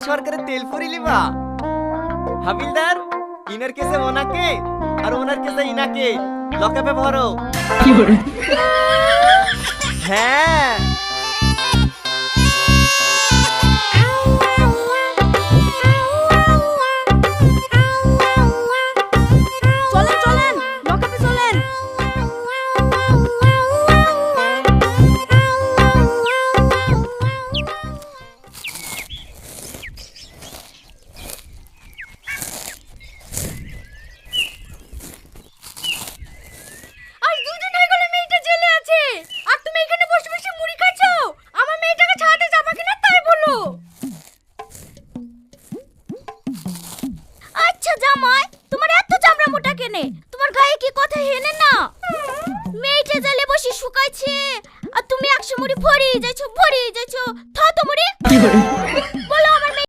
সরকারের তেল ফুরি লিবা। হাবিলদার, ইনার কেসে ওনাকে আর ওনার কেসে ইনাকে লকআপে ভরো। হ্যাঁ, চলেন চলেন, লকআপে চলেন। আর দুদিন হয়ে গেল মেয়েটা জেলে আছে, আর তুমি এখানে বসে বসে মুড়ি খাচ্ছো। আমার মেয়েটাকে ছাড়াতে যাবে কিনা তাই বলো। আচ্ছা জামাই, তোমার এত চামড়া মোটা কেনে? তোমার গায়ে কি কথা হেনে না? মেয়েটা জেলে বসে শুকাইছে, আর তুমি 100 মুড়ি ভরিয়ে যাচ্ছো।